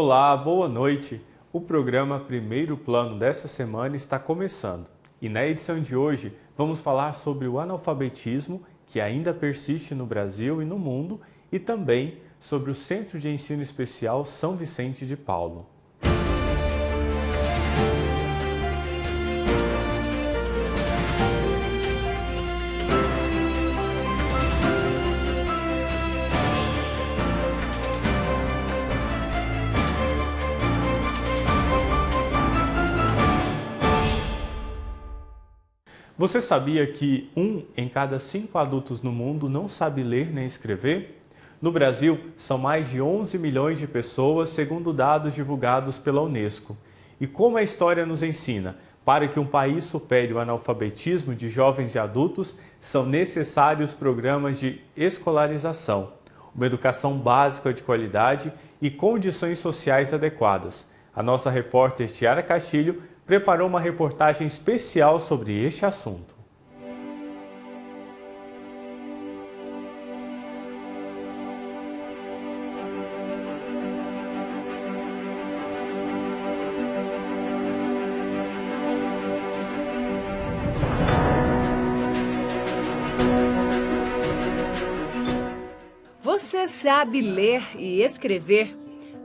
Olá, boa noite! O programa Primeiro Plano dessa semana está começando e na edição de hoje vamos falar sobre o analfabetismo que ainda persiste no Brasil e no mundo e também sobre o Centro de Ensino Especial São Vicente de Paulo. Você sabia que 1 em cada 5 adultos no mundo não sabe ler nem escrever? No Brasil, são mais de 11 milhões de pessoas, segundo dados divulgados pela Unesco. E como a história nos ensina, para que um país supere o analfabetismo de jovens e adultos, são necessários programas de escolarização, uma educação básica de qualidade e condições sociais adequadas. A nossa repórter Tiara Castilho preparou uma reportagem especial sobre este assunto. Você sabe ler e escrever?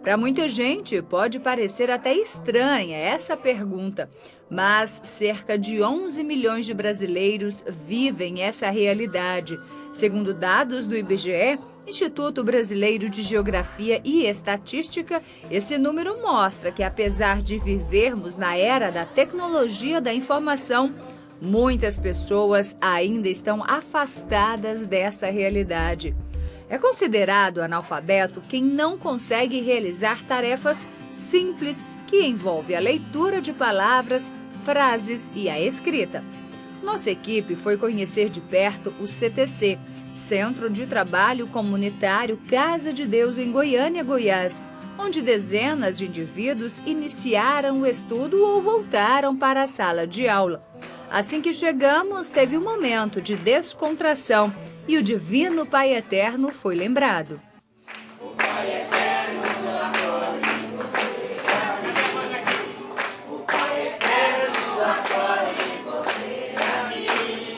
Para muita gente, pode parecer até estranha essa pergunta, mas cerca de 11 milhões de brasileiros vivem essa realidade. Segundo dados do IBGE, Instituto Brasileiro de Geografia e Estatística, esse número mostra que, apesar de vivermos na era da tecnologia da informação, muitas pessoas ainda estão afastadas dessa realidade. É considerado analfabeto quem não consegue realizar tarefas simples que envolvem a leitura de palavras, frases e a escrita. Nossa equipe foi conhecer de perto o CTC, Centro de Trabalho Comunitário Casa de Deus em Goiânia, Goiás, onde dezenas de indivíduos iniciaram o estudo ou voltaram para a sala de aula. Assim que chegamos, teve um momento de descontração e o Divino Pai Eterno foi lembrado. O Pai Eterno, acolhe você a mim. O Pai Eterno, acolhe você a mim.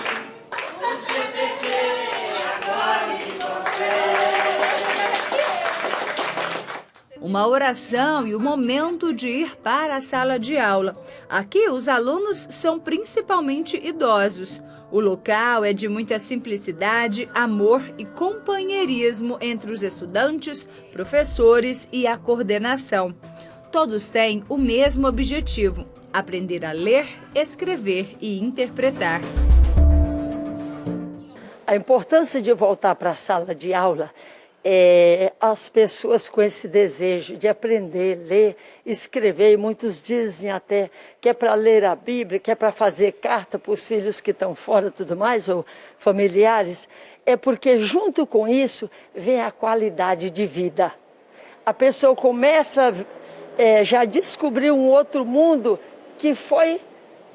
O CTC acolhe você. Uma oração e o momento de ir para a sala de aula. Aqui, os alunos são principalmente idosos. O local é de muita simplicidade, amor e companheirismo entre os estudantes, professores e a coordenação. Todos têm o mesmo objetivo: aprender a ler, escrever e interpretar. A importância de voltar para a sala de aula as pessoas com esse desejo de aprender, ler, escrever, e muitos dizem até que é para ler a Bíblia, que é para fazer carta para os filhos que estão fora e tudo mais, ou familiares, é porque junto com isso vem a qualidade de vida. A pessoa começa já a descobrir um outro mundo que foi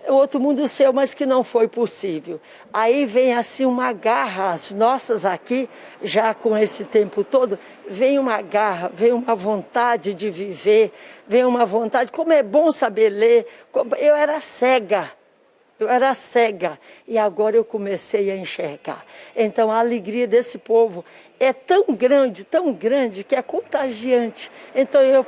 outro mundo seu, mas que não foi possível. Aí vem assim uma garra, as nossas aqui, já com esse tempo todo, vem uma garra, vem uma vontade de viver, vem uma vontade, como é bom saber ler. Eu era cega e agora eu comecei a enxergar. Então a alegria desse povo é tão grande que é contagiante. Então eu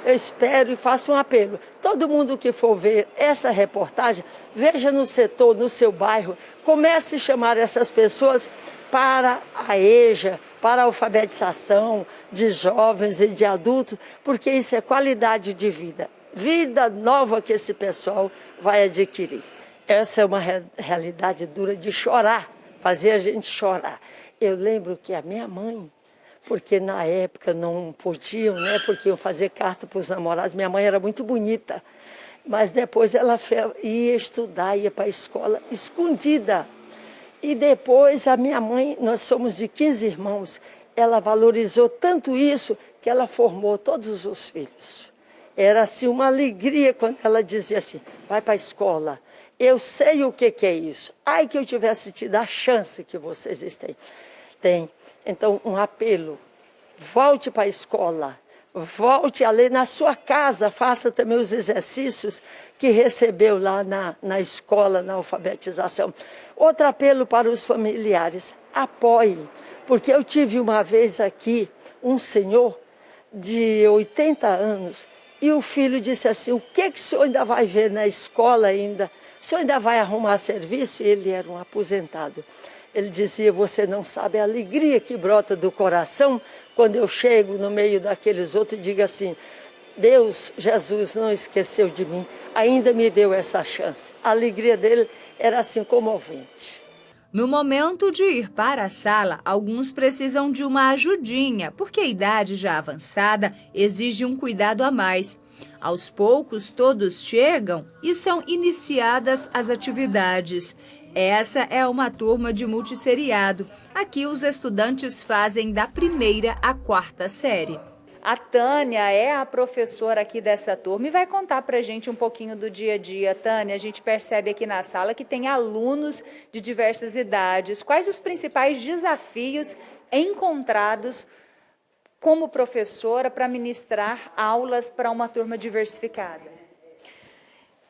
espero e faço um apelo. Todo mundo que for ver essa reportagem, veja no setor, no seu bairro, comece a chamar essas pessoas para a EJA, para a alfabetização de jovens e de adultos, porque isso é qualidade de vida. Vida nova que esse pessoal vai adquirir. Essa é uma realidade dura de chorar, fazer a gente chorar. Eu lembro que a minha mãe, porque na época não podiam, né, porque iam fazer carta para os namorados, minha mãe era muito bonita, mas depois ela ia estudar, ia para a escola escondida. E depois a minha mãe, nós somos de 15 irmãos, ela valorizou tanto isso que ela formou todos os filhos. Era assim uma alegria quando ela dizia assim, vai para a escola. Eu sei o que é isso. Ai, que eu tivesse tido a chance que vocês têm. Então, um apelo. Volte para a escola. volte a ler na sua casa, faça também os exercícios que recebeu lá na escola, na alfabetização. Outro apelo para os familiares, apoie, porque eu tive uma vez aqui um senhor de 80 anos e o filho disse assim, o que o senhor ainda vai ver na escola ainda? O senhor ainda vai arrumar serviço? E ele era um aposentado. Ele dizia, você não sabe a alegria que brota do coração quando eu chego no meio daqueles outros e digo assim, Deus, Jesus não esqueceu de mim, ainda me deu essa chance. A alegria dele era assim comovente. No momento de ir para a sala, alguns precisam de uma ajudinha, porque a idade já avançada exige um cuidado a mais. Aos poucos, todos chegam e são iniciadas as atividades. Essa é uma turma de multisseriado. Aqui os estudantes fazem da 1ª à 4ª série. A Tânia é a professora aqui dessa turma e vai contar pra gente um pouquinho do dia a dia. Tânia, a gente percebe aqui na sala que tem alunos de diversas idades. Quais os principais desafios encontrados como professora para ministrar aulas para uma turma diversificada?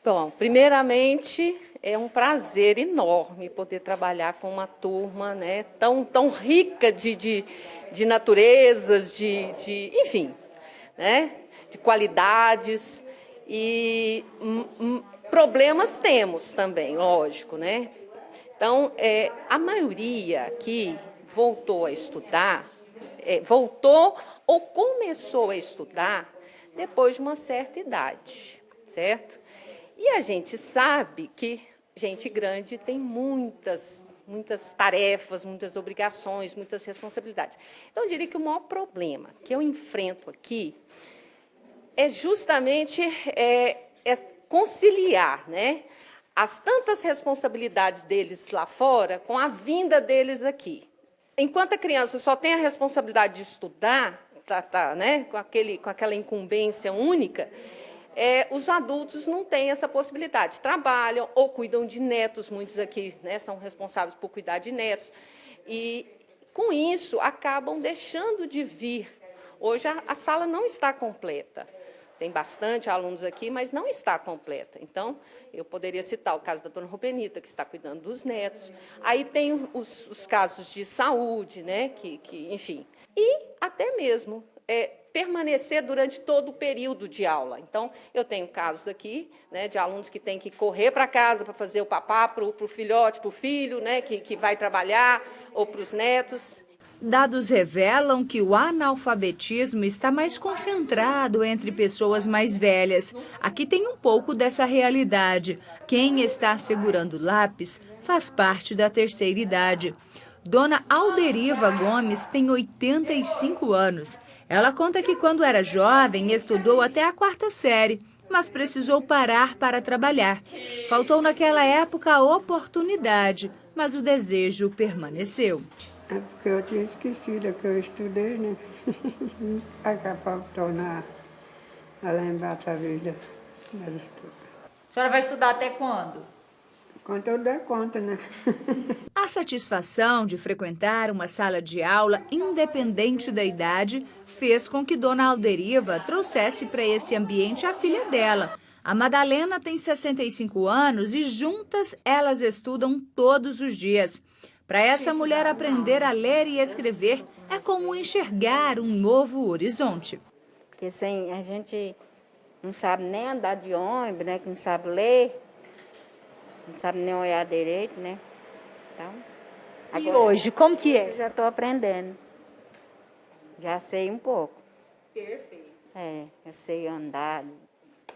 Bom, primeiramente, é um prazer enorme poder trabalhar com uma turma, né, tão rica de naturezas, enfim, né, de qualidades e problemas temos também, lógico, né? Então, a maioria aqui voltou a estudar, voltou ou começou a estudar depois de uma certa idade, certo? E a gente sabe que gente grande tem muitas tarefas, muitas obrigações, muitas responsabilidades. Então, eu diria que o maior problema que eu enfrento aqui é justamente conciliar, né, as tantas responsabilidades deles lá fora com a vinda deles aqui. Enquanto a criança só tem a responsabilidade de estudar, né, com aquela incumbência única, os adultos não têm essa possibilidade. Trabalham ou cuidam de netos, muitos aqui, né, são responsáveis por cuidar de netos. E, com isso, acabam deixando de vir. Hoje, a sala não está completa. Tem bastante alunos aqui, mas não está completa. Então, eu poderia citar o caso da dona Rubenita, que está cuidando dos netos. Aí tem os casos de saúde, né, enfim. E até mesmo permanecer durante todo o período de aula. Então, eu tenho casos aqui, né, de alunos que têm que correr para casa para fazer o papá para o filhote, para o filho, né, que vai trabalhar, ou para os netos. Dados revelam que o analfabetismo está mais concentrado entre pessoas mais velhas. Aqui tem um pouco dessa realidade. Quem está segurando o lápis faz parte da 3ª idade. Dona Alderiva Gomes tem 85 anos. Ela conta que quando era jovem estudou até a 4ª série, mas precisou parar para trabalhar. Faltou naquela época a oportunidade, mas o desejo permaneceu. É porque eu tinha esquecido que eu estudei, né? É capaz de tornar a lembrar através das estudos. A senhora vai estudar até quando? Quando eu der conta, né? A satisfação de frequentar uma sala de aula, independente da idade, fez com que Dona Alderiva trouxesse para esse ambiente a filha dela. A Madalena tem 65 anos e juntas elas estudam todos os dias. Para essa mulher, aprender a ler e escrever é como enxergar um novo horizonte. Porque sem a gente não sabe nem andar de ônibus, né? Que não sabe ler, não sabe nem olhar direito, né? Então, E hoje, como que é? Eu já estou aprendendo. Já sei um pouco. Perfeito. Já sei andar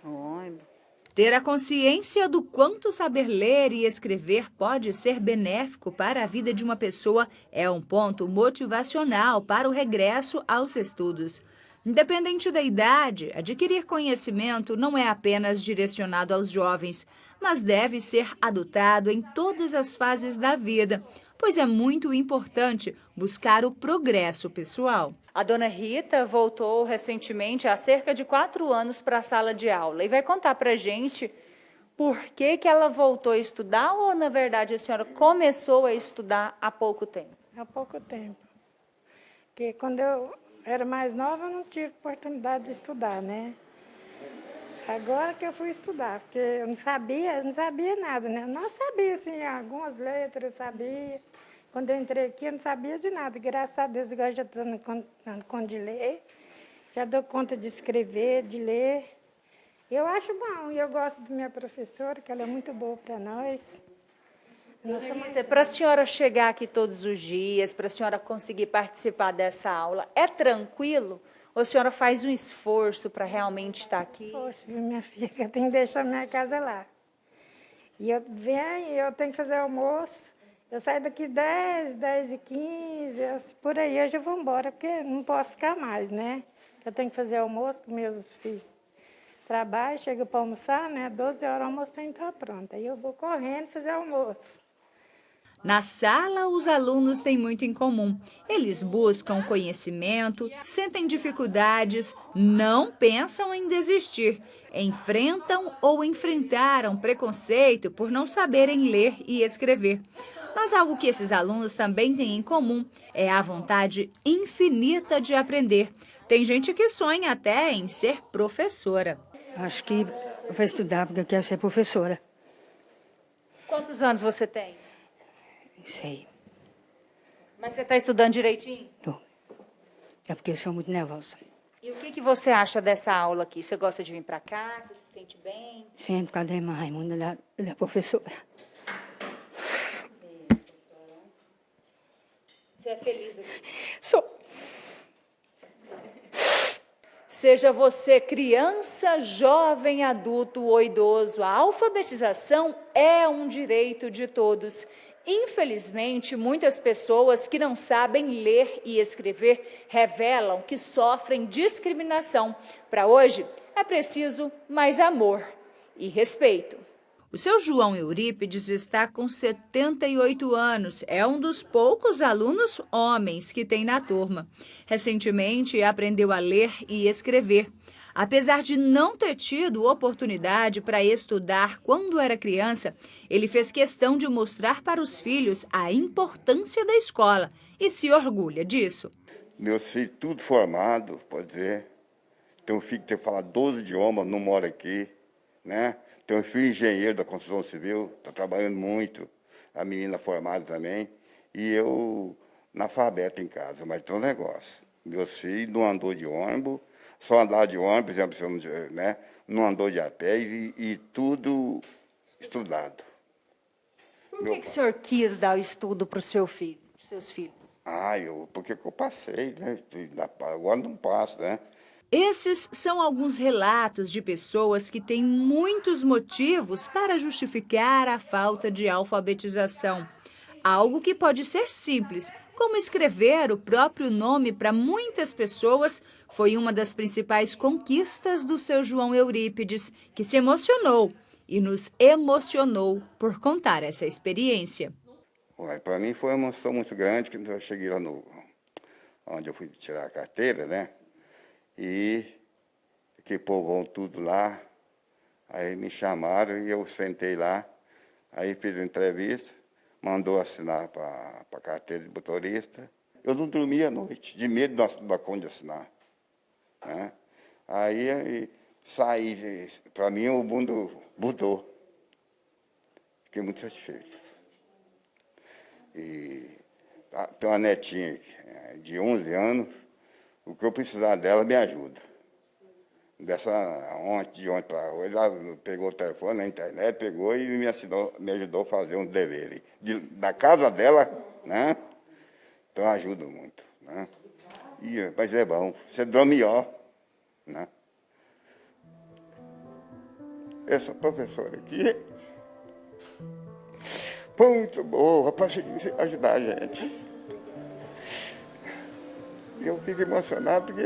no ônibus. Ter a consciência do quanto saber ler e escrever pode ser benéfico para a vida de uma pessoa é um ponto motivacional para o regresso aos estudos. Independente da idade, adquirir conhecimento não é apenas direcionado aos jovens, mas deve ser adotado em todas as fases da vida, pois é muito importante buscar o progresso pessoal. A dona Rita voltou recentemente, há cerca de 4 anos, para a sala de aula e vai contar para a gente por que ela voltou a estudar ou, na verdade, a senhora começou a estudar há pouco tempo? Há pouco tempo. Porque quando eu era mais nova, eu não tive oportunidade de estudar, né? Agora que eu fui estudar, porque eu não sabia nada, né? Eu não sabia, assim, algumas letras eu sabia. Quando eu entrei aqui, eu não sabia de nada. Graças a Deus, agora já estou dando conta de ler, já dou conta de escrever, de ler. Eu acho bom, e eu gosto da minha professora, que ela é muito boa para nós. Para a senhora chegar aqui todos os dias, para a senhora conseguir participar dessa aula, é tranquilo? Ou a senhora faz um esforço para realmente estar aqui? Poxa, viu, minha filha, que eu tenho que deixar minha casa lá. E eu venho, eu tenho que fazer almoço. Eu saio daqui 10h15, por aí eu já vou embora, porque não posso ficar mais, né? Eu tenho que fazer almoço com meus filhos. Trabalho, chego para almoçar, né? 12 horas o almoço tem que estar pronto. Aí eu vou correndo fazer almoço. Na sala, os alunos têm muito em comum. Eles buscam conhecimento, sentem dificuldades, não pensam em desistir, enfrentam ou enfrentaram preconceito por não saberem ler e escrever. Mas algo que esses alunos também têm em comum é a vontade infinita de aprender. Tem gente que sonha até em ser professora. Acho que eu vou estudar porque eu quero ser professora. Quantos anos você tem? Não sei. Mas você está estudando direitinho? Tô. É porque eu sou muito nervosa. E o que você acha dessa aula aqui? Você gosta de vir para cá? Você se sente bem? Sempre com a irmã Raimunda, ela é professora. Você é feliz aqui? Sou. Seja você criança, jovem, adulto ou idoso, a alfabetização é um direito de todos. Infelizmente, muitas pessoas que não sabem ler e escrever revelam que sofrem discriminação. Para hoje, é preciso mais amor e respeito. O seu João Eurípides está com 78 anos. É um dos poucos alunos homens que tem na turma. Recentemente, aprendeu a ler e escrever. Apesar de não ter tido oportunidade para estudar quando era criança, ele fez questão de mostrar para os filhos a importância da escola e se orgulha disso. Meus filhos, tudo formado, pode dizer. Tem um filho que tem que falar 12 idiomas, não mora aqui, né? Tem um filho engenheiro da construção civil, está trabalhando muito, a menina formada também, e eu analfabeto em casa, mas tem um negócio. Meus filhos não andou de ônibus, só andar de ônibus, por exemplo, né? Não andou de a pé e tudo estudado. Por que o senhor quis dar o estudo para o seu filho, seus filhos? Porque eu passei, né? Agora não passo, né? Esses são alguns relatos de pessoas que têm muitos motivos para justificar a falta de alfabetização. Algo que pode ser simples, como escrever o próprio nome para muitas pessoas, foi uma das principais conquistas do seu João Eurípides, que se emocionou e nos emocionou por contar essa experiência. Para mim foi uma emoção muito grande, que eu cheguei lá onde eu fui tirar a carteira, né? E que povão tudo lá, aí me chamaram e eu sentei lá, aí fiz uma entrevista, mandou assinar para a carteira de motorista. Eu não dormia à noite, de medo da conta de assinar, né? Aí saí, para mim o mundo mudou, fiquei muito satisfeito. E tem uma netinha de 11 anos, o que eu precisar dela me ajuda. De ontem para hoje, ela pegou o telefone na internet, pegou e me ajudou a fazer um dever da casa dela, né? Então ajuda muito, né? Mas é bom, você dorme melhor, né? Essa professora aqui, muito boa para ajudar a gente. Eu fico emocionado porque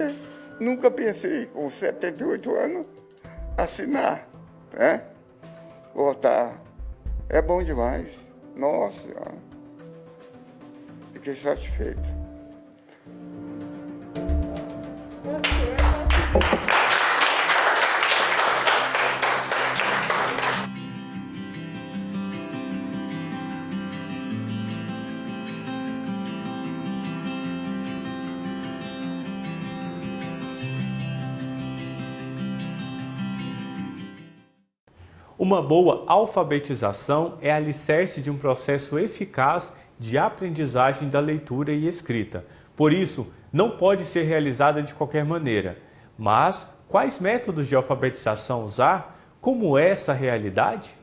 nunca pensei, com 78 anos, assinar, né? Voltar. É bom demais. Nossa Senhora. Fiquei satisfeito. Uma boa alfabetização é alicerce de um processo eficaz de aprendizagem da leitura e escrita. Por isso, não pode ser realizada de qualquer maneira. Mas quais métodos de alfabetização usar? Como é essa realidade?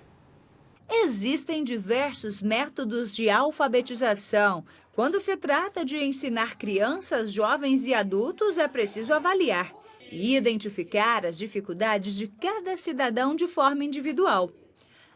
Existem diversos métodos de alfabetização. Quando se trata de ensinar crianças, jovens e adultos, é preciso avaliar e identificar as dificuldades de cada cidadão de forma individual.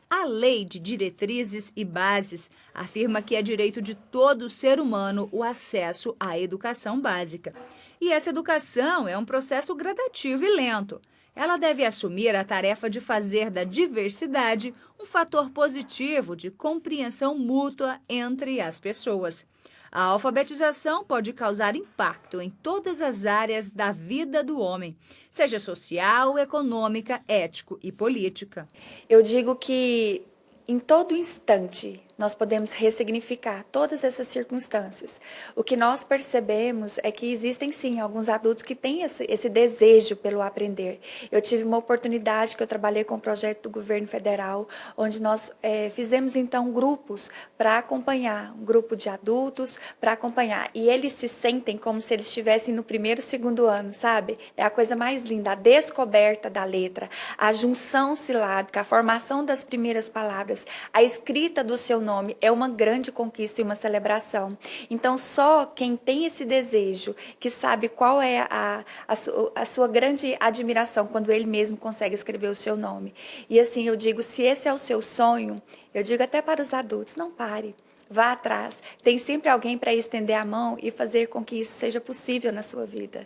A Lei de Diretrizes e Bases afirma que é direito de todo ser humano o acesso à educação básica. E essa educação é um processo gradativo e lento. Ela deve assumir a tarefa de fazer da diversidade um fator positivo de compreensão mútua entre as pessoas. A alfabetização pode causar impacto em todas as áreas da vida do homem, seja social, econômica, ético e política. Eu digo que em todo instante nós podemos ressignificar todas essas circunstâncias. O que nós percebemos é que existem sim alguns adultos que têm esse desejo pelo aprender. Eu tive uma oportunidade que eu trabalhei com um projeto do governo federal, onde nós fizemos então grupos para acompanhar, um grupo de adultos para acompanhar. E eles se sentem como se eles estivessem no primeiro, segundo ano, sabe? É a coisa mais linda, a descoberta da letra, a junção silábica, a formação das primeiras palavras, a escrita do seu nome. É uma grande conquista e uma celebração. Então, só quem tem esse desejo, que sabe qual é a sua grande admiração quando ele mesmo consegue escrever o seu nome. E assim, eu digo, se esse é o seu sonho, eu digo até para os adultos, não pare. Vá atrás. Tem sempre alguém para estender a mão e fazer com que isso seja possível na sua vida.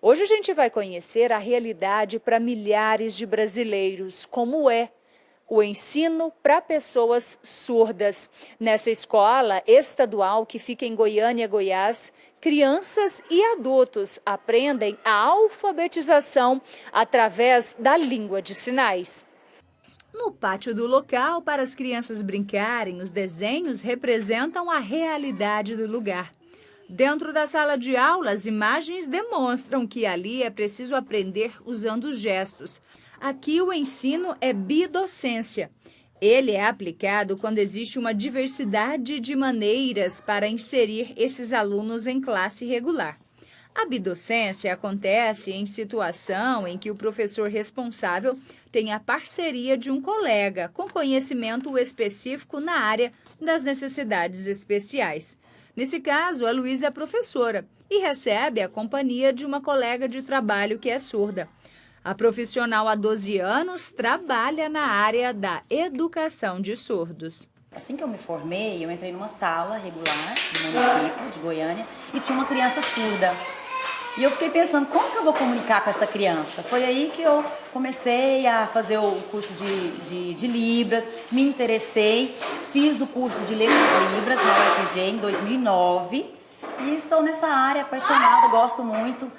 Hoje a gente vai conhecer a realidade para milhares de brasileiros, como é o ensino para pessoas surdas. Nessa escola estadual que fica em Goiânia, Goiás, crianças e adultos aprendem a alfabetização através da língua de sinais. No pátio do local, para as crianças brincarem, os desenhos representam a realidade do lugar. Dentro da sala de aula, as imagens demonstram que ali é preciso aprender usando gestos. Aqui o ensino é bidocência. Ele é aplicado quando existe uma diversidade de maneiras para inserir esses alunos em classe regular. A bidocência acontece em situação em que o professor responsável tem a parceria de um colega com conhecimento específico na área das necessidades especiais. Nesse caso, a Luísa é professora e recebe a companhia de uma colega de trabalho que é surda. A profissional há 12 anos trabalha na área da educação de surdos. Assim que eu me formei, eu entrei numa sala regular no município de Goiânia e tinha uma criança surda. E eu fiquei pensando, como que eu vou comunicar com essa criança? Foi aí que eu comecei a fazer o curso de Libras, me interessei, fiz o curso de Letras Libras na UFG em 2009 e estou nessa área apaixonada, gosto muito.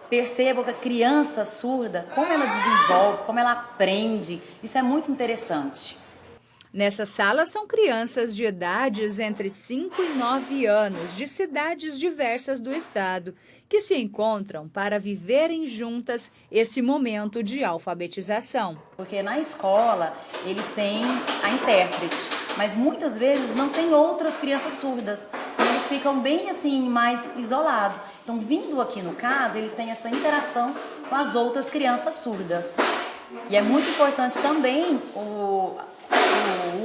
Percebo que a criança surda, como ela desenvolve, como ela aprende, isso é muito interessante. Nessa sala são crianças de idades entre 5 e 9 anos, de cidades diversas do estado, que se encontram para viverem juntas esse momento de alfabetização. Porque na escola eles têm a intérprete, mas muitas vezes não tem outras crianças surdas. Eles ficam bem assim, mais isolados. Então, vindo aqui no caso, eles têm essa interação com as outras crianças surdas. E é muito importante também o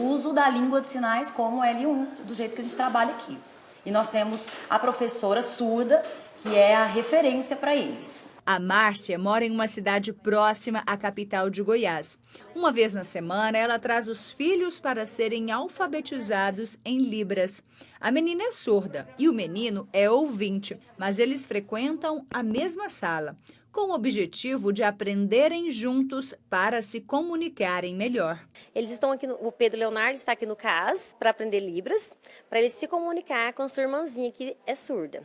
uso da língua de sinais como L1, do jeito que a gente trabalha aqui. E nós temos a professora surda, que é a referência para eles. A Márcia mora em uma cidade próxima à capital de Goiás. Uma vez na semana, ela traz os filhos para serem alfabetizados em Libras. A menina é surda e o menino é ouvinte, mas eles frequentam a mesma sala, com o objetivo de aprenderem juntos para se comunicarem melhor. Eles estão aqui, o Pedro Leonardo está aqui no CAS para aprender Libras, para ele se comunicar com a sua irmãzinha que é surda.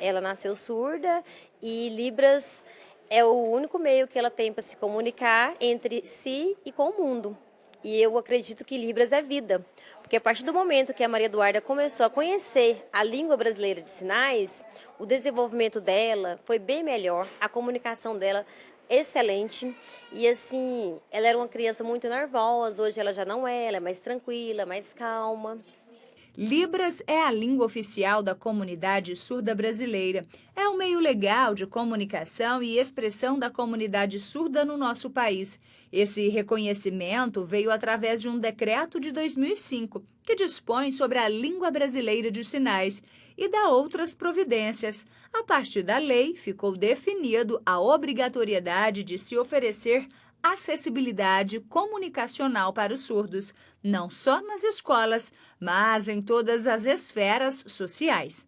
Ela nasceu surda e Libras é o único meio que ela tem para se comunicar entre si e com o mundo. E eu acredito que Libras é vida, porque a partir do momento que a Maria Eduarda começou a conhecer a língua brasileira de sinais, o desenvolvimento dela foi bem melhor, a comunicação dela excelente. E assim, ela era uma criança muito nervosa, hoje ela já não é, ela é mais tranquila, mais calma. Libras é a língua oficial da comunidade surda brasileira. É um meio legal de comunicação e expressão da comunidade surda no nosso país. Esse reconhecimento veio através de um decreto de 2005, que dispõe sobre a língua brasileira de sinais e dá outras providências. A partir da lei, ficou definido a obrigatoriedade de se oferecer acessibilidade comunicacional para os surdos, não só nas escolas, mas em todas as esferas sociais.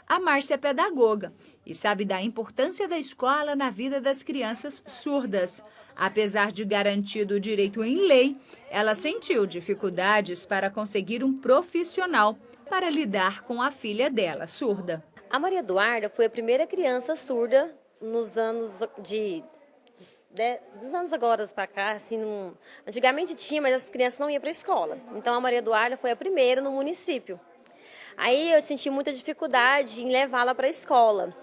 A Márcia é pedagoga e sabe da importância da escola na vida das crianças surdas. Apesar de garantido o direito em lei, ela sentiu dificuldades para conseguir um profissional para lidar com a filha dela, surda. A Maria Eduarda foi a primeira criança surda nos anos dos anos agora para cá, assim, antigamente tinha, mas as crianças não iam para a escola. Então a Maria Eduarda foi a primeira no município. Aí eu senti muita dificuldade em levá-la para a escola.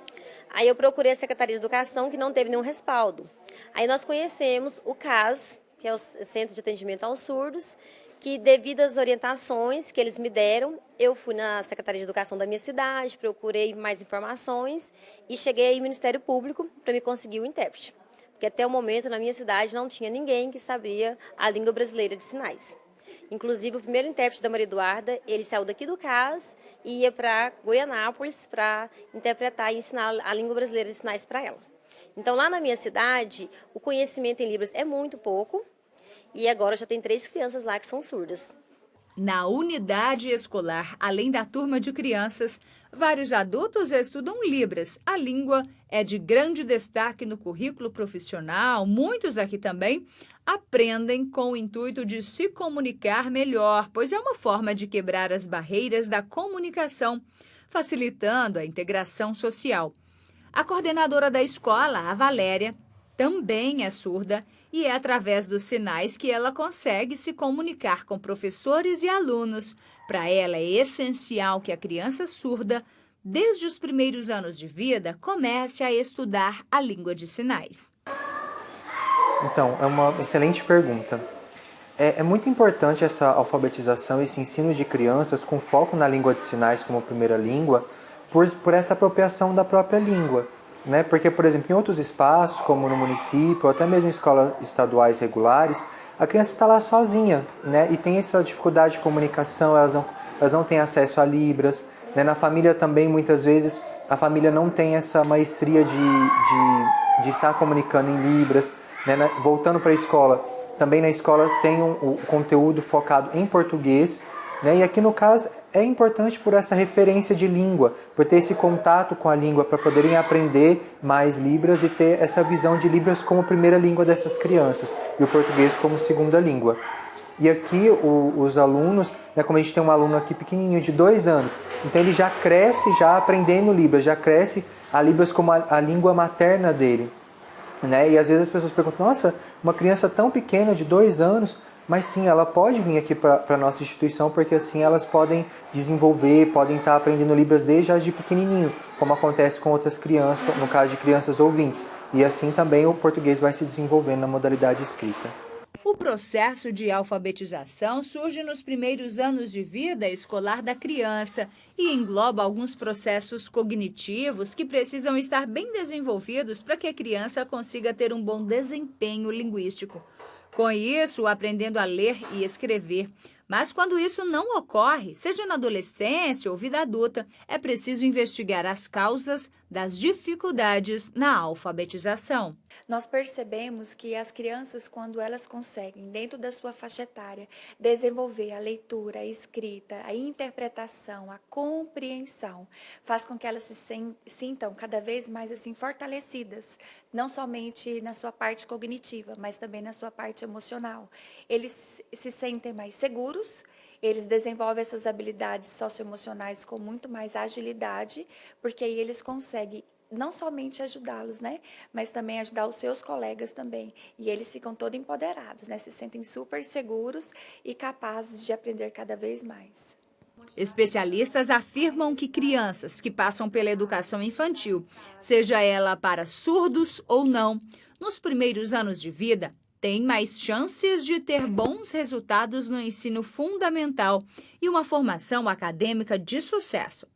Aí eu procurei a Secretaria de Educação, que não teve nenhum respaldo. Aí nós conhecemos o CAS, que é o Centro de Atendimento aos Surdos, que devido às orientações que eles me deram, eu fui na Secretaria de Educação da minha cidade, procurei mais informações e cheguei ao Ministério Público para me conseguir o intérprete. Porque até o momento, na minha cidade, não tinha ninguém que sabia a língua brasileira de sinais. Inclusive, o primeiro intérprete da Maria Eduarda, ele saiu daqui do CAS e ia para Goianápolis para interpretar e ensinar a língua brasileira de sinais para ela. Então, lá na minha cidade, o conhecimento em Libras é muito pouco e agora já tem 3 crianças lá que são surdas. Na unidade escolar, além da turma de crianças, vários adultos estudam Libras. A língua é de grande destaque no currículo profissional. Muitos aqui também aprendem com o intuito de se comunicar melhor, pois é uma forma de quebrar as barreiras da comunicação, facilitando a integração social. A coordenadora da escola, a Valéria, também é surda e é através dos sinais que ela consegue se comunicar com professores e alunos. Para ela é essencial que a criança surda, desde os primeiros anos de vida, comece a estudar a língua de sinais. Então, é uma excelente pergunta. É muito importante essa alfabetização, esse ensino de crianças com foco na língua de sinais como primeira língua, por essa apropriação da própria língua. Né? Porque, por exemplo, em outros espaços, como no município, ou até mesmo em escolas estaduais regulares, a criança está lá sozinha, né? E tem essa dificuldade de comunicação, elas não têm acesso a Libras. Né? Na família também, muitas vezes, a família não tem essa maestria de estar comunicando em Libras. Né? Voltando para a escola, também na escola tem o conteúdo focado em português, né? E aqui no caso é importante por essa referência de língua, por ter esse contato com a língua para poderem aprender mais Libras e ter essa visão de Libras como primeira língua dessas crianças e o português como segunda língua. E aqui os alunos, né, como a gente tem um aluno aqui pequenininho de 2 anos, então ele já cresce já aprendendo Libras, já cresce a Libras como a língua materna dele. Né? E às vezes as pessoas perguntam, nossa, uma criança tão pequena de 2 anos, mas sim, ela pode vir aqui para a nossa instituição, porque assim elas podem desenvolver, podem estar aprendendo Libras desde de pequenininho, como acontece com outras crianças, no caso de crianças ouvintes. E assim também o português vai se desenvolvendo na modalidade escrita. O processo de alfabetização surge nos primeiros anos de vida escolar da criança e engloba alguns processos cognitivos que precisam estar bem desenvolvidos para que a criança consiga ter um bom desempenho linguístico. Com isso, aprendendo a ler e escrever. Mas quando isso não ocorre, seja na adolescência ou vida adulta, é preciso investigar as causas das dificuldades na alfabetização. Nós percebemos que as crianças, quando elas conseguem, dentro da sua faixa etária, desenvolver a leitura, a escrita, a interpretação, a compreensão, faz com que elas se sintam cada vez mais assim fortalecidas, não somente na sua parte cognitiva, mas também na sua parte emocional. Eles se sentem mais seguros, eles desenvolvem essas habilidades socioemocionais com muito mais agilidade, porque aí eles conseguem não somente ajudá-los, né, mas também ajudar os seus colegas também. E eles ficam todos empoderados, né, se sentem super seguros e capazes de aprender cada vez mais. Especialistas afirmam que crianças que passam pela educação infantil, seja ela para surdos ou não, nos primeiros anos de vida, têm mais chances de ter bons resultados no ensino fundamental e uma formação acadêmica de sucesso.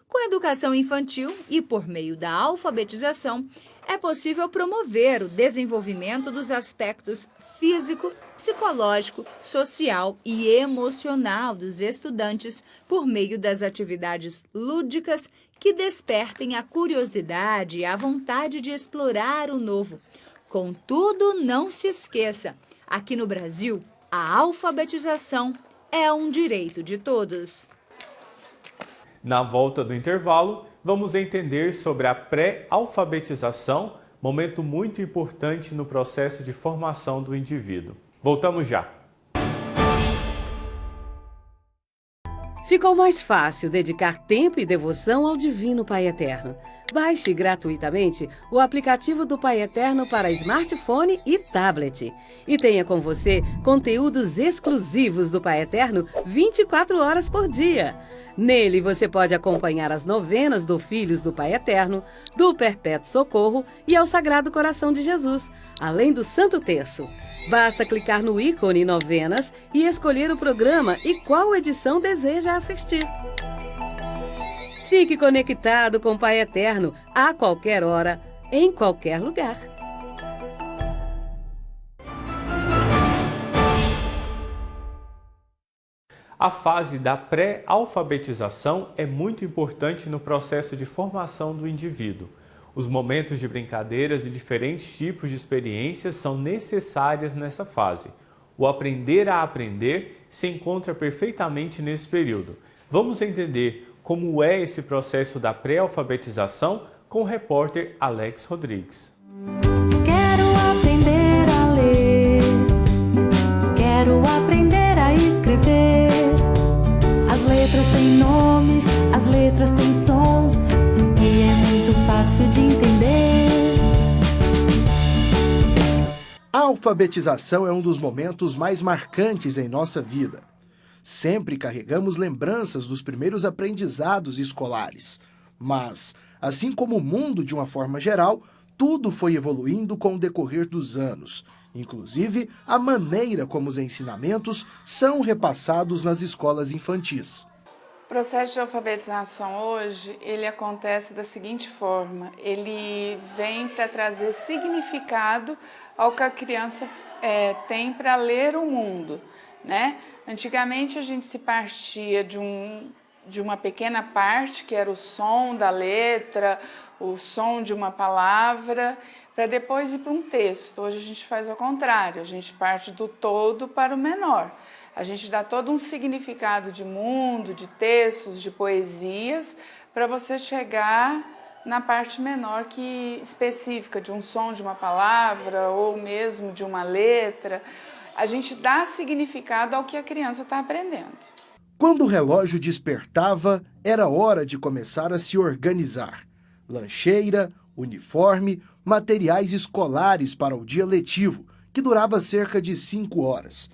Com a educação infantil e por meio da alfabetização, é possível promover o desenvolvimento dos aspectos físico, psicológico, social e emocional dos estudantes por meio das atividades lúdicas que despertem a curiosidade e a vontade de explorar o novo. Contudo, não se esqueça, aqui no Brasil, a alfabetização é um direito de todos. Na volta do intervalo, vamos entender sobre a pré-alfabetização, momento muito importante no processo de formação do indivíduo. Voltamos já! Ficou mais fácil dedicar tempo e devoção ao Divino Pai Eterno. Baixe gratuitamente o aplicativo do Pai Eterno para smartphone e tablet. E tenha com você conteúdos exclusivos do Pai Eterno 24 horas por dia. Nele você pode acompanhar as novenas do Filhos do Pai Eterno, do Perpétuo Socorro e ao Sagrado Coração de Jesus, além do Santo Terço. Basta clicar no ícone Novenas e escolher o programa e qual edição deseja assistir. Fique conectado com o Pai Eterno a qualquer hora, em qualquer lugar. A fase da pré-alfabetização é muito importante no processo de formação do indivíduo. Os momentos de brincadeiras e diferentes tipos de experiências são necessárias nessa fase. O aprender a aprender se encontra perfeitamente nesse período. Vamos entender como é esse processo da pré-alfabetização com o repórter Alex Rodrigues. Quero aprender a ler, quero aprender a escrever. As letras têm nomes, as letras têm sons e é muito fácil de entender. A alfabetização é um dos momentos mais marcantes em nossa vida. Sempre carregamos lembranças dos primeiros aprendizados escolares. Mas, assim como o mundo de uma forma geral, tudo foi evoluindo com o decorrer dos anos. Inclusive, a maneira como os ensinamentos são repassados nas escolas infantis. O processo de alfabetização hoje, ele acontece da seguinte forma: ele vem para trazer significado ao que a criança tem para ler o mundo, né? Antigamente a gente se partia de uma pequena parte, que era o som da letra, o som de uma palavra, para depois ir para um texto. Hoje a gente faz ao contrário, a gente parte do todo para o menor. A gente dá todo um significado de mundo, de textos, de poesias, para você chegar na parte menor específica de um som de uma palavra ou mesmo de uma letra. A gente dá significado ao que a criança está aprendendo. Quando o relógio despertava, era hora de começar a se organizar. Lancheira, uniforme, materiais escolares para o dia letivo, que durava cerca de 5 horas.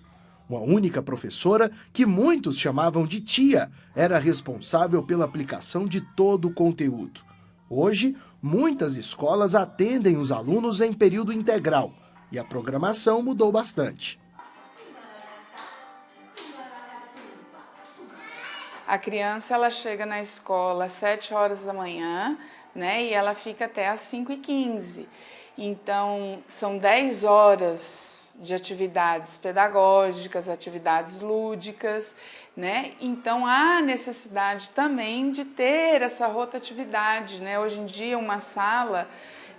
Uma única professora, que muitos chamavam de tia, era responsável pela aplicação de todo o conteúdo. Hoje, muitas escolas atendem os alunos em período integral e a programação mudou bastante. A criança ela chega na escola às 7 horas da manhã, né, e ela fica até às 5h15. Então, são 10 horas de atividades pedagógicas, atividades lúdicas, né? Então, há necessidade também de ter essa rotatividade, né? Hoje em dia, uma sala,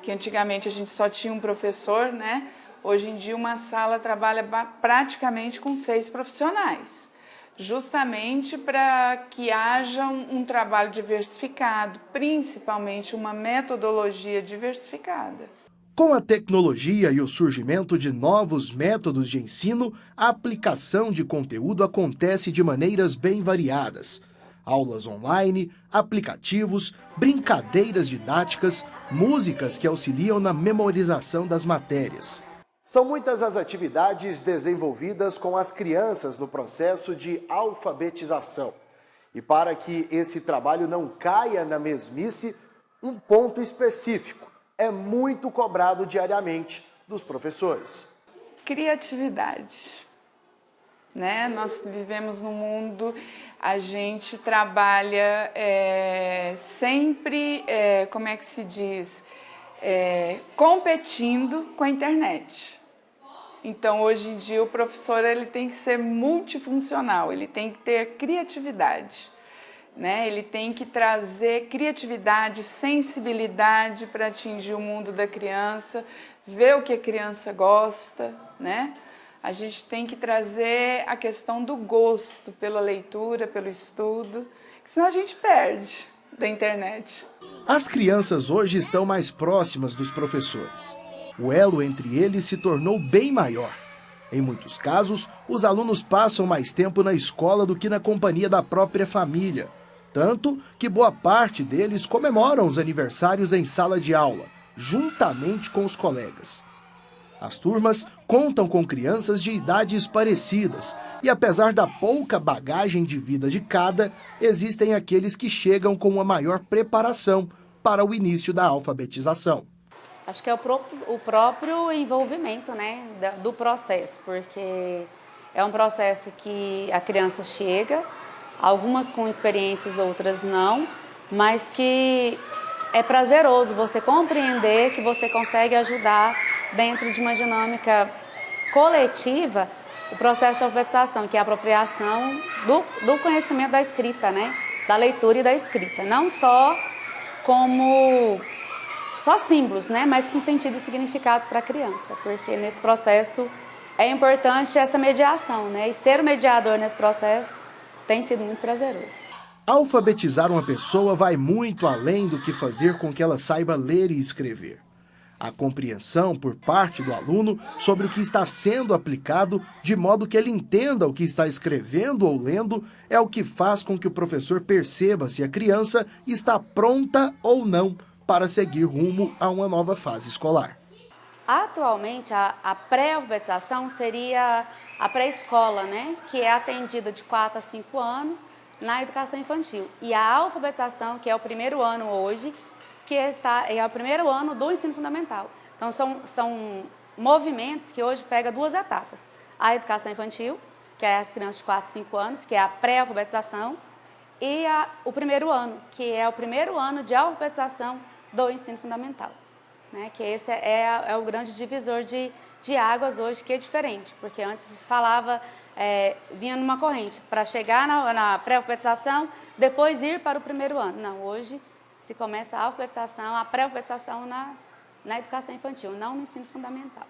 que antigamente a gente só tinha um professor, né? Hoje em dia, uma sala trabalha praticamente com 6 profissionais. Justamente para que haja um trabalho diversificado, principalmente uma metodologia diversificada. Com a tecnologia e o surgimento de novos métodos de ensino, a aplicação de conteúdo acontece de maneiras bem variadas. Aulas online, aplicativos, brincadeiras didáticas, músicas que auxiliam na memorização das matérias. São muitas as atividades desenvolvidas com as crianças no processo de alfabetização. E para que esse trabalho não caia na mesmice, um ponto específico é muito cobrado diariamente: dos professores. Criatividade, né? Nós vivemos num mundo, a gente trabalha sempre, como é que se diz, competindo com a internet. Então, hoje em dia, o professor ele tem que ser multifuncional, ele tem que ter criatividade, né? Ele tem que trazer criatividade, sensibilidade para atingir o mundo da criança, ver o que a criança gosta, né? A gente tem que trazer a questão do gosto pela leitura, pelo estudo, senão a gente perde da internet. As crianças hoje estão mais próximas dos professores. O elo entre eles se tornou bem maior. Em muitos casos, os alunos passam mais tempo na escola do que na companhia da própria família. Tanto que boa parte deles comemoram os aniversários em sala de aula, juntamente com os colegas. As turmas contam com crianças de idades parecidas e, apesar da pouca bagagem de vida de cada, existem aqueles que chegam com uma maior preparação para o início da alfabetização. Acho que é o próprio envolvimento, né, do processo, porque é um processo que a criança chega, algumas com experiências, outras não, mas que é prazeroso você compreender que você consegue ajudar dentro de uma dinâmica coletiva o processo de alfabetização, que é a apropriação do conhecimento da escrita, né, da leitura e da escrita, não só como só símbolos, né, mas com sentido e significado para a criança, porque nesse processo é importante essa mediação, né, e ser o mediador nesse processo tem sido muito prazeroso. Alfabetizar uma pessoa vai muito além do que fazer com que ela saiba ler e escrever. A compreensão por parte do aluno sobre o que está sendo aplicado, de modo que ele entenda o que está escrevendo ou lendo, é o que faz com que o professor perceba se a criança está pronta ou não para seguir rumo a uma nova fase escolar. Atualmente, a pré-alfabetização seria a pré-escola, né, que é atendida de 4 a 5 anos na educação infantil. E a alfabetização, que é o primeiro ano hoje, que é o primeiro ano do ensino fundamental. Então, são movimentos que hoje pegam 2 etapas. A educação infantil, que é as crianças de 4 a 5 anos, que é a pré-alfabetização, e o primeiro ano, que é o primeiro ano de alfabetização do ensino fundamental, né? Que esse é o grande divisor de águas hoje, que é diferente, porque antes se falava, vinha numa corrente, para chegar na pré-alfabetização, depois ir para o primeiro ano. Não, hoje se começa a alfabetização, a pré-alfabetização na educação infantil, não no ensino fundamental.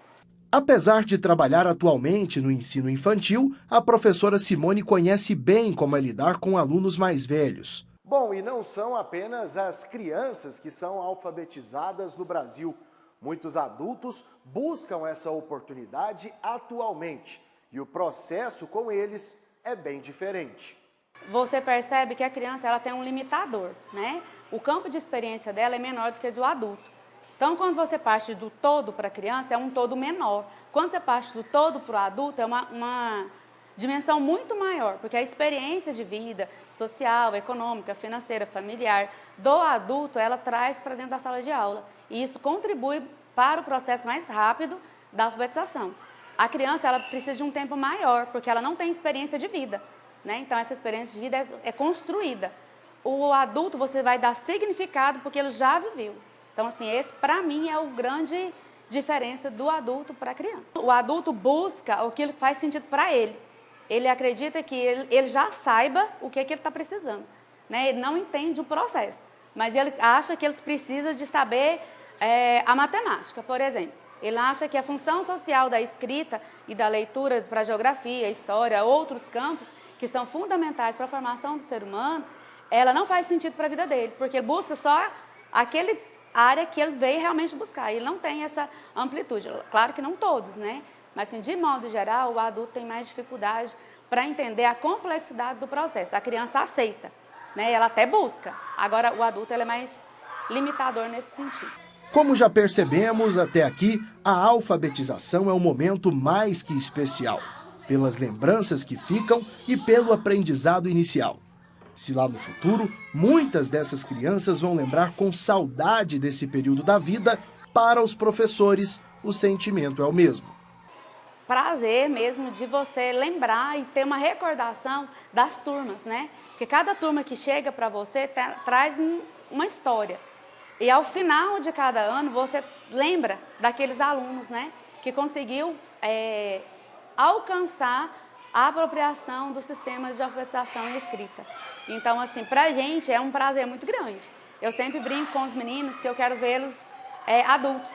Apesar de trabalhar atualmente no ensino infantil, a professora Simone conhece bem como é lidar com alunos mais velhos. Bom, e não são apenas as crianças que são alfabetizadas no Brasil. Muitos adultos buscam essa oportunidade atualmente e o processo com eles é bem diferente. Você percebe que a criança ela tem um limitador, né? O campo de experiência dela é menor do que o do adulto. Então, quando você parte do todo para a criança, é um todo menor. Quando você parte do todo para o adulto, é uma dimensão muito maior, porque a experiência de vida social, econômica, financeira, familiar do adulto, ela traz para dentro da sala de aula. E isso contribui para o processo mais rápido da alfabetização. A criança ela precisa de um tempo maior, porque ela não tem experiência de vida, né? Então, essa experiência de vida é construída. O adulto, você vai dar significado porque ele já viveu. Então, assim, esse, para mim, é a grande diferença do adulto para a criança. O adulto busca o que faz sentido para ele. Ele acredita que ele já saiba o que ele está precisando, né? Ele não entende o processo, mas ele acha que ele precisa de saber a matemática, por exemplo. Ele acha que a função social da escrita e da leitura para a geografia, história, outros campos que são fundamentais para a formação do ser humano, ela não faz sentido para a vida dele, porque ele busca só aquele área que ele veio realmente buscar. Ele não tem essa amplitude. Claro que não todos, né? Mas, assim, de modo geral, o adulto tem mais dificuldade para entender a complexidade do processo. A criança aceita, né? Ela até busca. Agora, o adulto ele é mais limitador nesse sentido. Como já percebemos até aqui, a alfabetização é um momento mais que especial, pelas lembranças que ficam e pelo aprendizado inicial. Se lá no futuro, muitas dessas crianças vão lembrar com saudade desse período da vida, para os professores, o sentimento é o mesmo. Prazer mesmo de você lembrar e ter uma recordação das turmas, né? Porque cada turma que chega para você traz uma história. E ao final de cada ano, você lembra daqueles alunos, né? Que conseguiu alcançar a apropriação dos sistemas de alfabetização e escrita. Então, assim, pra gente é um prazer muito grande. Eu sempre brinco com os meninos que eu quero vê-los adultos,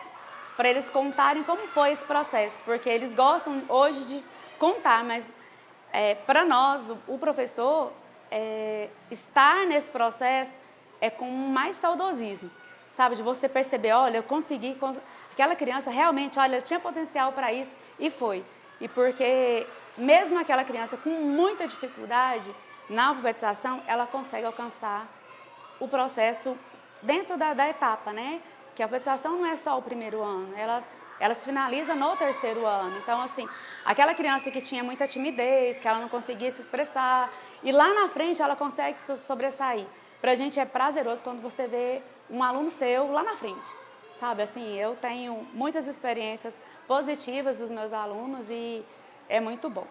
para eles contarem como foi esse processo, porque eles gostam hoje de contar, mas para nós, o professor, estar nesse processo é com mais saudosismo, sabe? De você perceber, olha, eu consegui, aquela criança realmente, olha, tinha potencial para isso e foi. E porque mesmo aquela criança com muita dificuldade na alfabetização, ela consegue alcançar o processo dentro da etapa, né? Que a alfabetização não é só o primeiro ano, ela se finaliza no terceiro ano. Então, assim, aquela criança que tinha muita timidez, que ela não conseguia se expressar, e lá na frente ela consegue sobressair. Pra gente é prazeroso quando você vê um aluno seu lá na frente, sabe? Assim, eu tenho muitas experiências positivas dos meus alunos e é muito bom,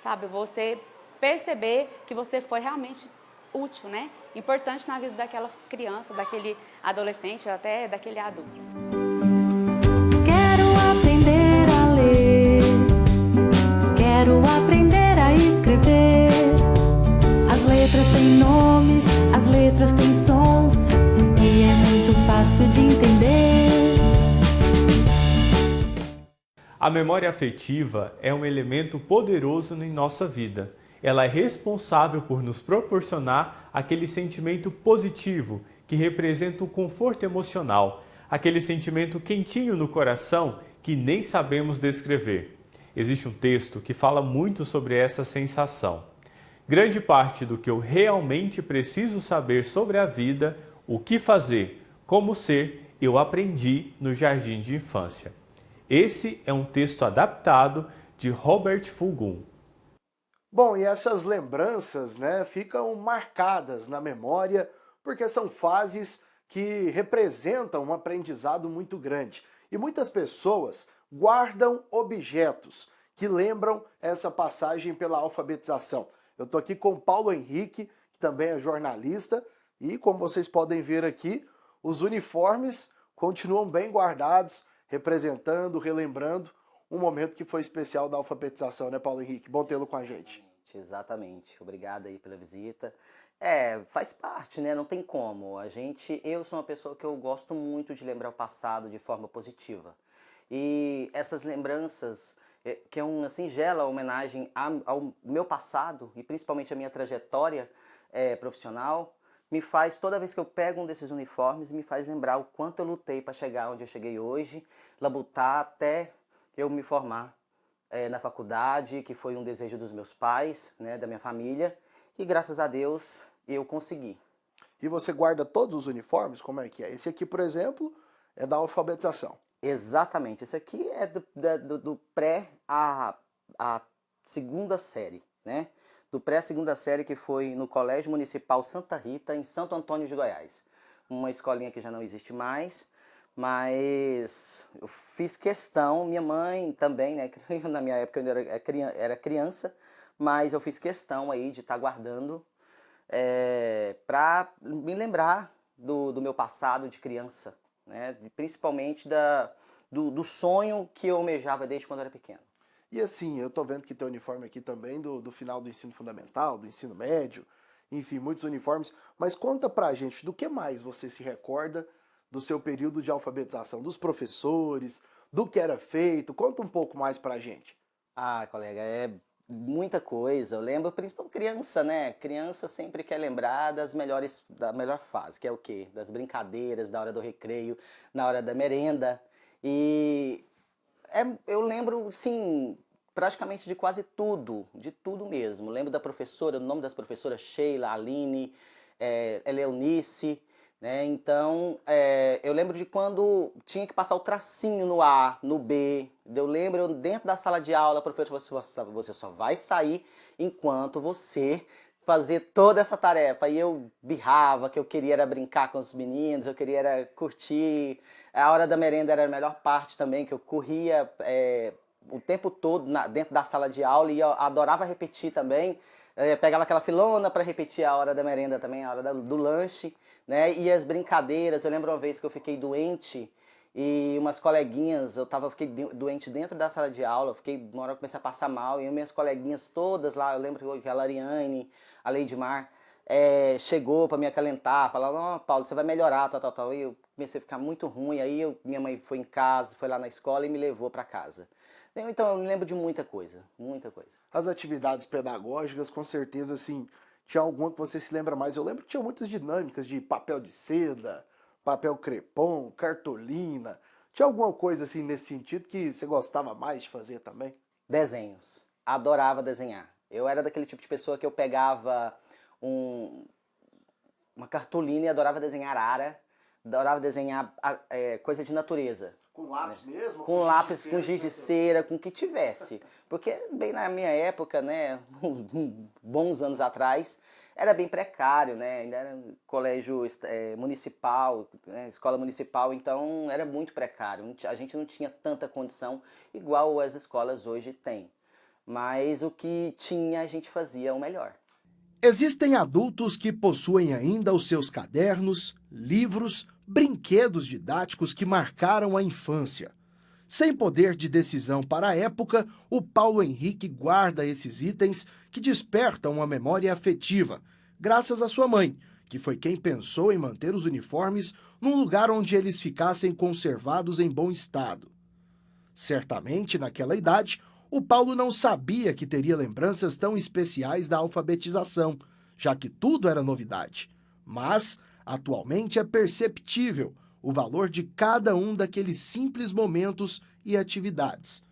sabe? Você perceber que você foi realmente útil, né? Importante na vida daquela criança, daquele adolescente, até daquele adulto. Quero aprender a ler, quero aprender a escrever. As letras têm nomes, as letras têm sons e é muito fácil de entender. A memória afetiva é um elemento poderoso em nossa vida. Ela é responsável por nos proporcionar aquele sentimento positivo que representa o conforto emocional, aquele sentimento quentinho no coração que nem sabemos descrever. Existe um texto que fala muito sobre essa sensação. Grande parte do que eu realmente preciso saber sobre a vida, o que fazer, como ser, eu aprendi no jardim de infância. Esse é um texto adaptado de Robert Fulghum. Bom, e essas lembranças, né, ficam marcadas na memória porque são fases que representam um aprendizado muito grande. E muitas pessoas guardam objetos que lembram essa passagem pela alfabetização. Eu estou aqui com o Paulo Henrique, que também é jornalista, e como vocês podem ver aqui, os uniformes continuam bem guardados, representando, relembrando um momento que foi especial da alfabetização, né, Paulo Henrique? Bom tê-lo com a gente. Exatamente. Obrigado aí pela visita. Faz parte, né? Não tem como. Eu sou uma pessoa que eu gosto muito de lembrar o passado de forma positiva. E essas lembranças, que é uma singela homenagem ao meu passado e principalmente à minha trajetória profissional, me faz, toda vez que eu pego um desses uniformes, me faz lembrar o quanto eu lutei para chegar onde eu cheguei hoje, labutar até eu me formar na faculdade, que foi um desejo dos meus pais, né, da minha família, e graças a Deus eu consegui. E você guarda todos os uniformes? Como é que é? Esse aqui, por exemplo, é da alfabetização. Exatamente. Esse aqui é do pré à segunda série, né? Do pré à segunda série, que foi no Colégio Municipal Santa Rita, em Santo Antônio de Goiás. Uma escolinha que já não existe mais, mas eu fiz questão, minha mãe também, né? Na minha época eu era criança, mas eu fiz questão aí de estar guardando para me lembrar do meu passado de criança, né? Principalmente do sonho que eu almejava desde quando eu era pequeno. E assim, eu tô vendo que tem uniforme aqui também do final do ensino fundamental, do ensino médio, enfim, muitos uniformes. Mas conta pra gente, do que mais você se recorda do seu período de alfabetização? Dos professores, do que era feito? Conta um pouco mais pra gente. Ah, colega, é muita coisa. Eu lembro, principalmente criança, né? Criança sempre quer lembrar da melhor fase, que é o quê? Das brincadeiras, da hora do recreio, na hora da merenda. E eu lembro, sim, praticamente de quase tudo, de tudo mesmo. Lembro da professora, o nome das professoras, Sheila, Aline, Eleunice, né? Então, eu lembro de quando tinha que passar o tracinho no A, no B. Eu lembro, dentro da sala de aula, a professora falou assim, você só vai sair enquanto você fazer toda essa tarefa. E eu birrava, que eu queria era brincar com os meninos, eu queria era curtir. A hora da merenda era a melhor parte também, que eu corria o tempo todo dentro da sala de aula e eu adorava repetir também. Pegava aquela filona para repetir a hora da merenda também, a hora do lanche, né? E as brincadeiras, eu lembro uma vez que eu fiquei doente e umas coleguinhas, fiquei doente dentro da sala de aula, uma hora eu comecei a passar mal, e minhas coleguinhas todas lá, eu lembro que a Lariane, a Leidmar, chegou para me acalentar, falando, ó, Paulo, você vai melhorar, tal. E eu comecei a ficar muito ruim, aí minha mãe foi em casa, foi lá na escola e me levou para casa. Então eu me lembro de muita coisa, muita coisa. As atividades pedagógicas, com certeza, assim, tinha alguma que você se lembra mais. Eu lembro que tinha muitas dinâmicas de papel de seda, papel crepom, cartolina. Tinha alguma coisa assim nesse sentido que você gostava mais de fazer também? Desenhos. Adorava desenhar. Eu era daquele tipo de pessoa que eu pegava uma cartolina e adorava desenhar adorava desenhar coisa de natureza. Com lápis mesmo? Com lápis, com giz de cera, com o que tivesse. Porque bem na minha época, né, bons anos atrás, era bem precário, né, ainda era colégio municipal, né, escola municipal, então era muito precário. A gente não tinha tanta condição igual as escolas hoje têm. Mas o que tinha, a gente fazia o melhor. Existem adultos que possuem ainda os seus cadernos, livros, brinquedos didáticos que marcaram a infância. Sem poder de decisão para a época, o Paulo Henrique guarda esses itens que despertam uma memória afetiva, graças à sua mãe, que foi quem pensou em manter os uniformes num lugar onde eles ficassem conservados em bom estado. Certamente, naquela idade, o Paulo não sabia que teria lembranças tão especiais da alfabetização, já que tudo era novidade. Mas, atualmente, é perceptível o valor de cada um daqueles simples momentos e atividades.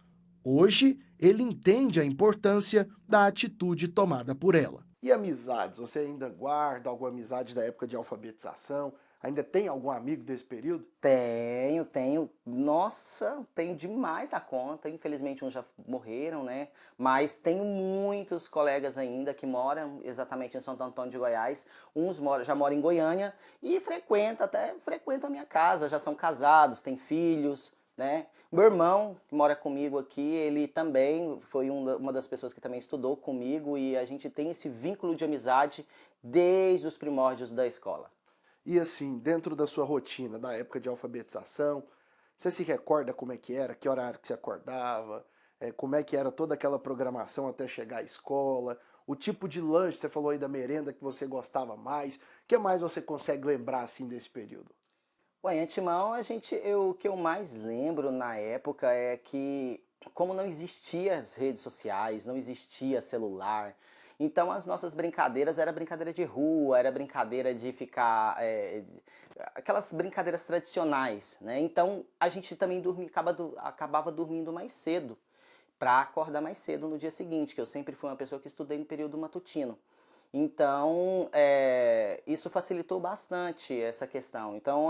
Hoje, ele entende a importância da atitude tomada por ela. E amizades? Você ainda guarda alguma amizade da época de alfabetização? Ainda tem algum amigo desse período? Tenho. Nossa, tenho demais da conta. Infelizmente uns já morreram, né? Mas tenho muitos colegas ainda que moram exatamente em Santo Antônio de Goiás. Uns já moram em Goiânia e frequentam a minha casa. Já são casados, têm filhos, né? Meu irmão, que mora comigo aqui, ele também foi uma das pessoas que também estudou comigo e a gente tem esse vínculo de amizade desde os primórdios da escola. E assim, dentro da sua rotina, da época de alfabetização, você se recorda como é que era? Que horário que você acordava? Como é que era toda aquela programação até chegar à escola? O tipo de lanche, você falou aí da merenda que você gostava mais. O que mais você consegue lembrar assim desse período? Bom, antemão, o que eu mais lembro na época é que, como não existia as redes sociais, não existia celular, então as nossas brincadeiras era brincadeira de rua, era brincadeira de ficar, aquelas brincadeiras tradicionais, né? Então a gente também acabava dormindo mais cedo, para acordar mais cedo no dia seguinte, que eu sempre fui uma pessoa que estudei no período matutino. Então, isso facilitou bastante essa questão. Então,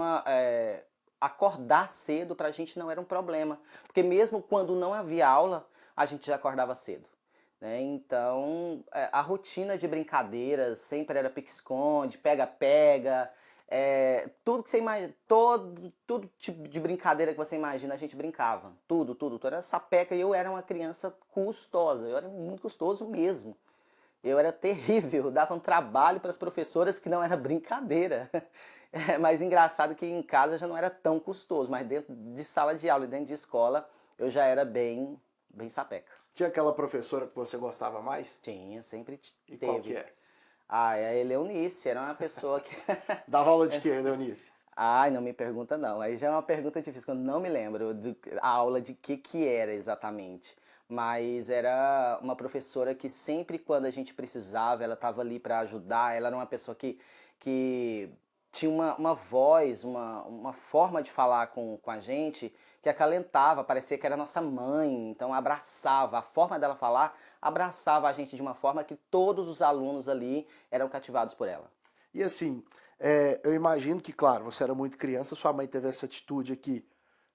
acordar cedo para a gente não era um problema, porque mesmo quando não havia aula, a gente já acordava cedo, né? Então, a rotina de brincadeiras sempre era pique-esconde, pega-pega, tudo que você imagina, todo tipo de brincadeira que você imagina, a gente brincava. Tudo. Era sapeca e eu era uma criança custosa, eu era muito custoso mesmo. Eu era terrível, dava um trabalho para as professoras que não era brincadeira. Mas engraçado que em casa já não era tão custoso, mas dentro de sala de aula e dentro de escola eu já era bem sapeca. Tinha aquela professora que você gostava mais? Tinha, sempre teve. E qual que é? A Eleonice, era uma pessoa que... Dava aula de quê, Eleonice? Ai, não me pergunta não, aí já é uma pergunta difícil, que eu não me lembro a aula de que era exatamente. Mas era uma professora que sempre quando a gente precisava, ela estava ali para ajudar. Ela era uma pessoa que tinha uma voz, uma forma de falar com a gente que acalentava, parecia que era nossa mãe, então abraçava. A forma dela falar abraçava a gente de uma forma que todos os alunos ali eram cativados por ela. E assim, eu imagino que, claro, você era muito criança, sua mãe teve essa atitude aqui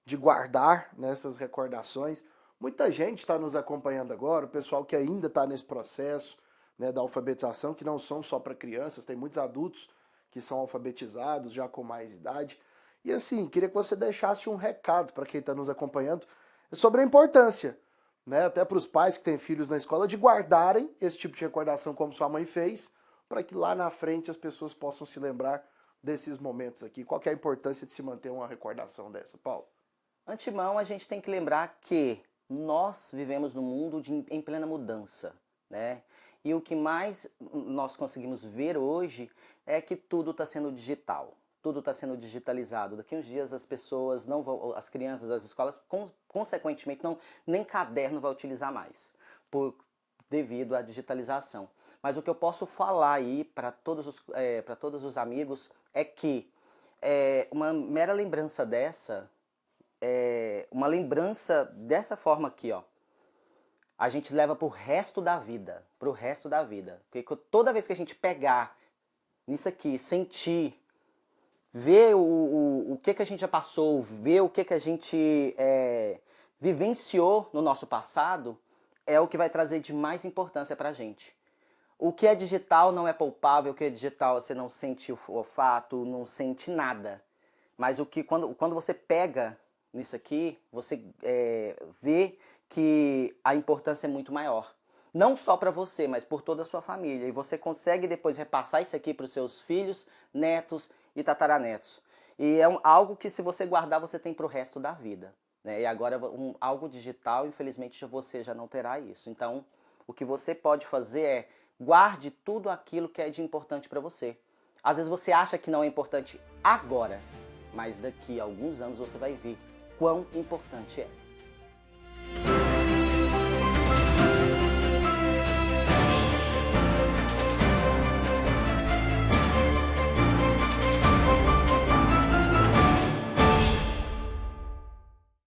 de guardar nessas recordações. Muita gente está nos acompanhando agora, o pessoal que ainda está nesse processo, né, da alfabetização, que não são só para crianças, tem muitos adultos que são alfabetizados já com mais idade. E assim, queria que você deixasse um recado para quem está nos acompanhando sobre a importância, né, até para os pais que têm filhos na escola, de guardarem esse tipo de recordação como sua mãe fez, para que lá na frente as pessoas possam se lembrar desses momentos aqui. Qual que é a importância de se manter uma recordação dessa, Paulo? Antemão, a gente tem que lembrar que nós vivemos num mundo em plena mudança, né? E o que mais nós conseguimos ver hoje é que tudo está sendo digital. Tudo está sendo digitalizado. Daqui uns dias as pessoas não vão, as crianças das escolas, consequentemente, nem caderno vai utilizar mais, devido à digitalização. Mas o que eu posso falar aí para todos os amigos é que uma mera lembrança dessa, uma lembrança dessa forma aqui, ó, a gente leva pro resto da vida, Porque toda vez que a gente pegar nisso aqui, sentir, ver o que a gente já passou, ver o que a gente vivenciou no nosso passado, é o que vai trazer de mais importância pra gente. O que é digital não é palpável, o que é digital você não sente o olfato, não sente nada. Mas quando você pega nisso aqui, você vê que a importância é muito maior. Não só para você, mas por toda a sua família. E você consegue depois repassar isso aqui para os seus filhos, netos e tataranetos. E é algo que, se você guardar, você tem para o resto da vida, né? E agora, algo digital, infelizmente, você já não terá isso. Então, o que você pode fazer é guarde tudo aquilo que é de importante para você. Às vezes você acha que não é importante agora, mas daqui a alguns anos você vai ver quão importante é.